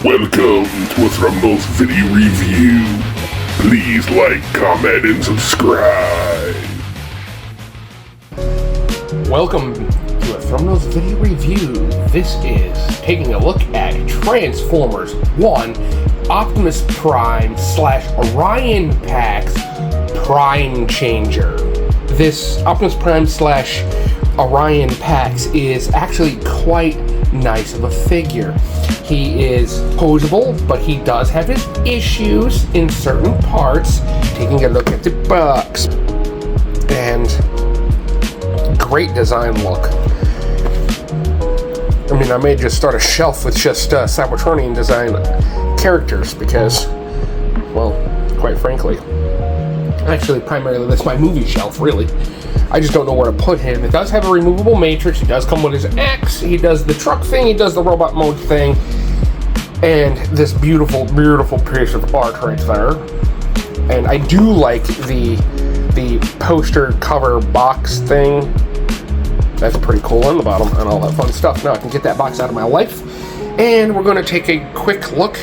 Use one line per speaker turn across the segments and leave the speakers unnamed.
Welcome to a Thumbnails video review. Please like, comment, and subscribe.
Welcome to a Thumbnails video review. This is taking a look at Transformers One Optimus Prime / Orion Pax Prime Changer. This Optimus Prime / Orion Pax is actually quite nice of a figure. He is posable, but he does have his issues in certain parts. Taking a look at the box, and great design look. I mean, I may just start a shelf with just Cybertronian design characters because, well, quite frankly, actually primarily that's my movie shelf, really. I just don't know where to put him. It does have a removable matrix. He does come with his axe. He does the truck thing. He does the robot mode thing. And this beautiful, beautiful piece of art right there. And I do like the poster cover box thing. That's pretty cool on the bottom and all that fun stuff. Now I can get that box out of my life. And we're going to take a quick look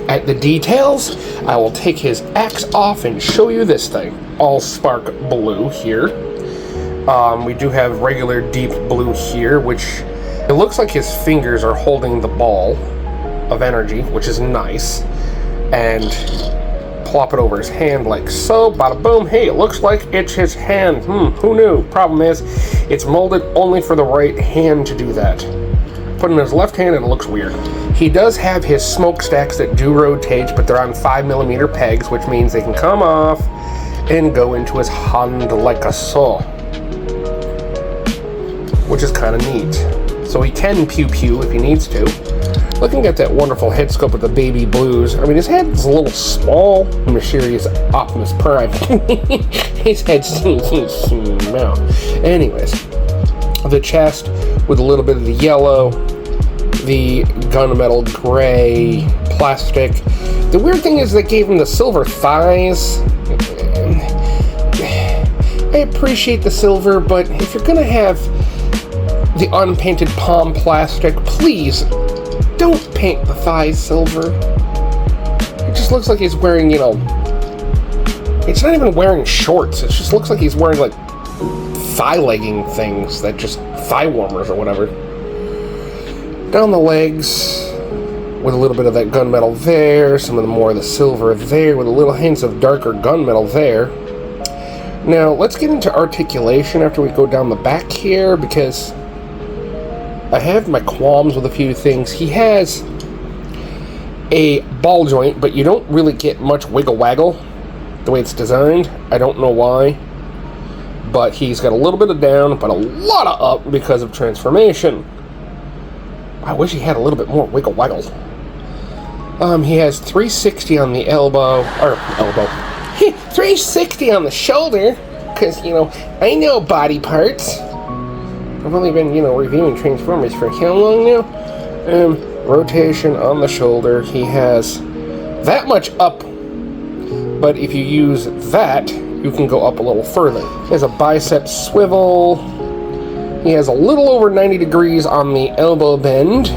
at the details. I will take his axe off and show you this thing. All spark blue here. We do have regular deep blue here, which it looks like his fingers are holding the ball of energy, which is nice. And plop it over his hand like so. Bada boom. Hey, it looks like it's his hand. Who knew? Problem is, it's molded only for the right hand to do that. Put in his left hand and it looks weird. He does have his smokestacks that do rotate, but they're on 5mm pegs, which means they can come off and go into his hand like a saw, which is kind of neat. So he can pew-pew if he needs to. Looking at that wonderful head sculpt with the baby blues, I mean, his head's a little small. Mysterious Optimus Prime. His head's small. Anyways, the chest with a little bit of the yellow, the gunmetal gray plastic. The weird thing is they gave him the silver thighs. I appreciate the silver, but if you're gonna have the unpainted palm plastic, please don't paint the thighs silver. It just looks like he's wearing, it's not even wearing shorts. It just looks like he's wearing like thigh legging things that just thigh warmers or whatever. Down the legs with a little bit of that gunmetal there, some of the more of the silver there with a little hints of darker gunmetal there. Now let's get into articulation after we go down the back here, because I have my qualms with a few things. He has a ball joint, but you don't really get much wiggle waggle the way it's designed. I don't know why, but he's got a little bit of down but a lot of up because of transformation. I wish he had a little bit more wiggle waggle. He has 360 on the elbow, 360 on the shoulder, because, I know body parts. I've only been, reviewing Transformers for how long now? Rotation on the shoulder. He has that much up, but if you use that, you can go up a little further. He has a bicep swivel. He has a little over 90 degrees on the elbow bend,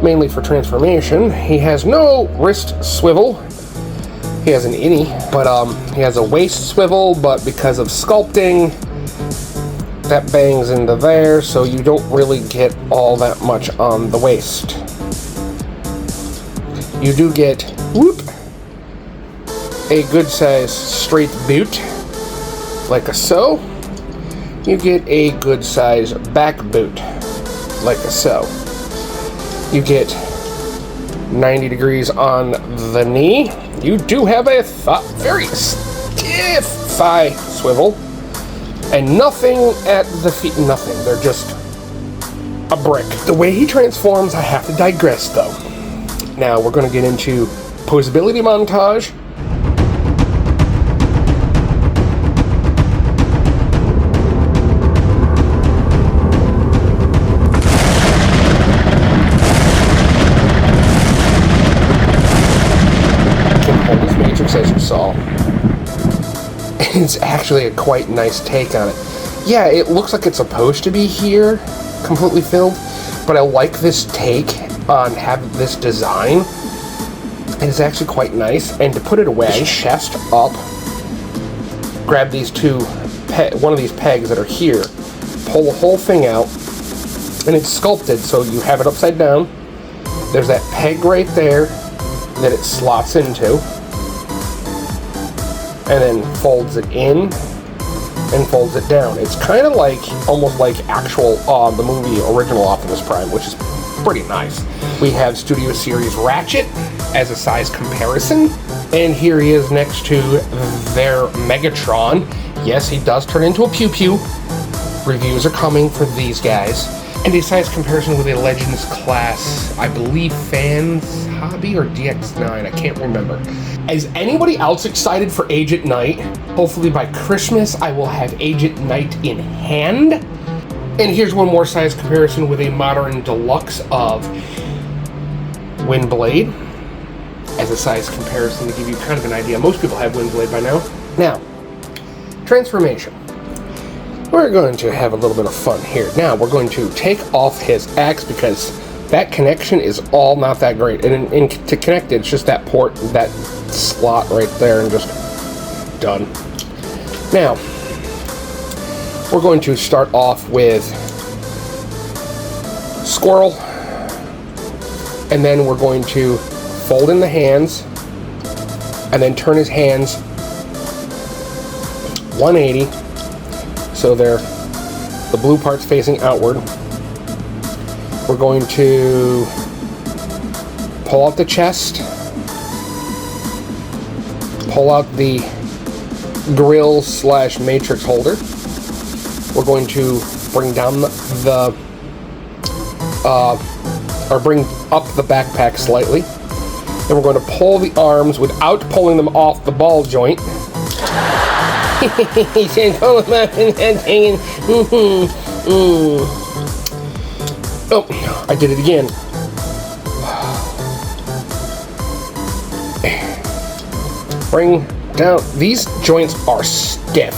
mainly for transformation. He has no wrist swivel. He has an innie, but he has a waist swivel, but because of sculpting, that bangs into there, so you don't really get all that much on the waist. You do get, a good size straight boot, like a so. You get a good size back boot, like a so. You get 90 degrees on the knee. You do have a very stiff thigh swivel. And nothing at the feet, nothing. They're just a brick. The way he transforms, I have to digress though. Now we're going to get into posability montage. I can hold this matrix as you saw. It's actually a quite nice take on it. Yeah, it looks like it's supposed to be here, completely filled, but I like this take on have this design. It is actually quite nice. And to put it away, chest up, grab these one of these pegs that are here, pull the whole thing out, and it's sculpted so you have it upside down. There's that peg right there that it slots into, and then folds it in and folds it down. It's kind of like, almost like actual, the movie original Optimus Prime, which is pretty nice. We have Studio Series Ratchet as a size comparison, and here he is next to their Megatron. Yes, he does turn into a pew-pew. Reviews are coming for these guys. And a size comparison with a Legends class, I believe Fans Hobby or DX9, I can't remember. Is anybody else excited for Agent Knight? Hopefully by Christmas I will have Agent Knight in hand. And here's one more size comparison with a modern deluxe of Windblade as a size comparison to give you kind of an idea. Most people have Windblade by now. Now, transformation. We're going to have a little bit of fun here. Now, we're going to take off his axe because that connection is all not that great. And to connect it, it's just that port, that slot right there, and just done. Now, we're going to start off with Squirrel, and then we're going to fold in the hands, and then turn his hands 180. So the blue part's facing outward. We're going to pull out the chest, pull out the grill / matrix holder. We're going to bring down bring up the backpack slightly. Then we're going to pull the arms without pulling them off the ball joint. He said, "Pull them up and hanging." Oh, I did it again. Bring down. These joints are stiff.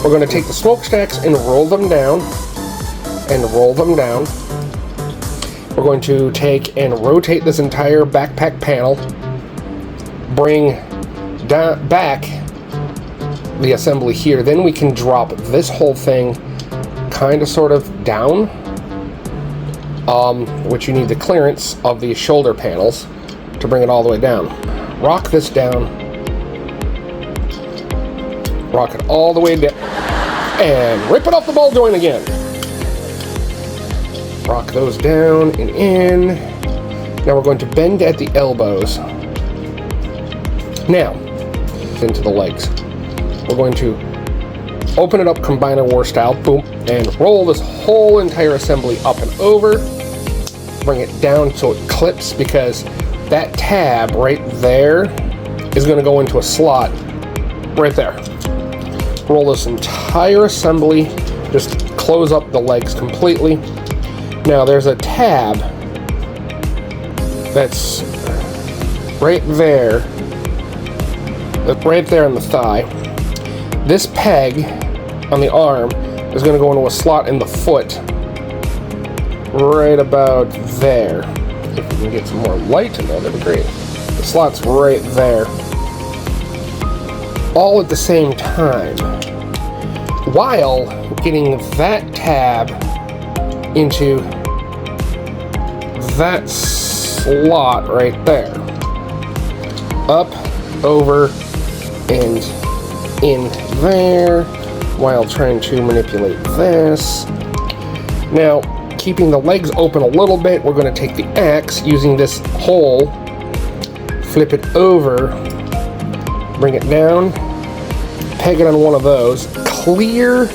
We're going to take the smokestacks and roll them down. And roll them down. We're going to take and rotate this entire backpack panel. Bring down back the assembly here. Then we can drop this whole thing kind of sort of down, which you need the clearance of these shoulder panels to bring it all the way down. Rock this down, rock it all the way down, and rip it off the ball joint again. Rock those down and in. Now we're going to bend at the elbows. Now into the legs. We're going to open it up Combiner War style, boom, and roll this whole entire assembly up and over. Bring it down so it clips, because that tab right there is going to go into a slot right there. Roll this entire assembly, just close up the legs completely. Now there's a tab that's right there on the thigh. This peg on the arm is going to go into a slot in the foot right about there. If we can get some more light in there, that'd be great. The slot's right there. All at the same time, while getting that tab into that slot right there. Up, over, and in there, while trying to manipulate this. Now, keeping the legs open a little bit, we're going to take the axe, using this hole, flip it over, bring it down, peg it on one of those, clear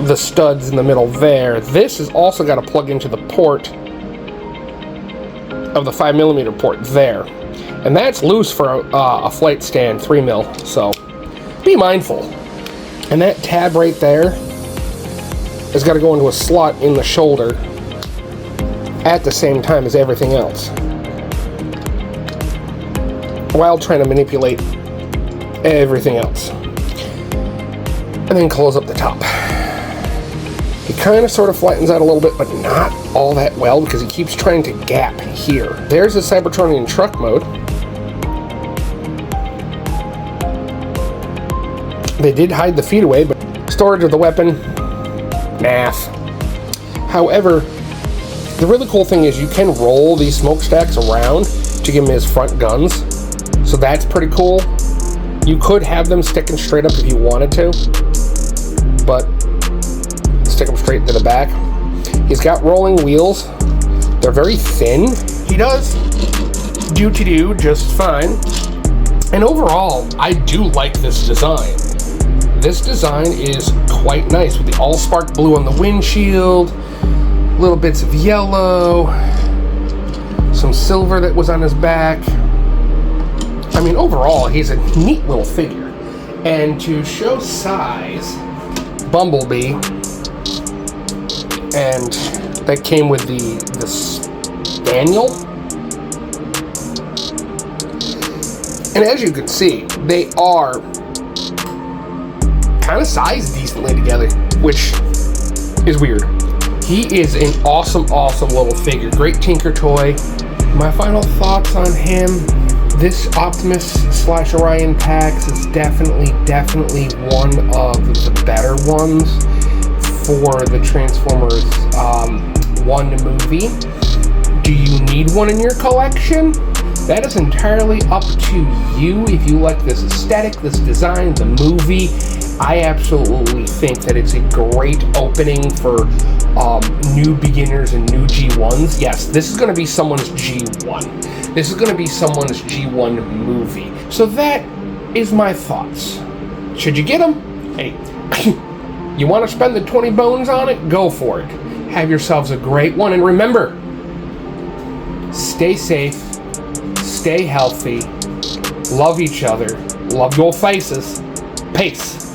the studs in the middle there. This has also got to plug into the port of the 5mm port there. And that's loose for a flight stand 3mm, so be mindful. And that tab right there has got to go into a slot in the shoulder at the same time as everything else, while trying to manipulate everything else. And then close up the top. He kind of sort of flattens out a little bit, but not all that well because he keeps trying to gap here. There's a Cybertronian truck mode. They did hide the feet away, but storage of the weapon, math. However, the really cool thing is you can roll these smokestacks around to give him his front guns. So that's pretty cool. You could have them sticking straight up if you wanted to, but stick them straight to the back. He's got rolling wheels. They're very thin. He does do just fine. And overall, I do like this design. This design is quite nice with the all-spark blue on the windshield, little bits of yellow, some silver that was on his back. I mean, overall, he's a neat little figure. And to show size, Bumblebee, and that came with the Spaniel. And as you can see, they are kind of sized decently together, which is weird. He is an awesome little figure. Great tinker toy. My final thoughts on him. This Optimus/Orion Pax is definitely one of the better ones for the Transformers One movie. Do you need one in your collection? That is entirely up to you. If you like this aesthetic, this design, the movie, I absolutely think that it's a great opening for new beginners and new G1s. Yes, this is going to be someone's G1. This is going to be someone's G1 movie. So that is my thoughts. Should you get them? Hey, you want to spend the 20 bones on it? Go for it. Have yourselves a great one. And remember, stay safe, stay healthy, love each other, love your faces. Peace.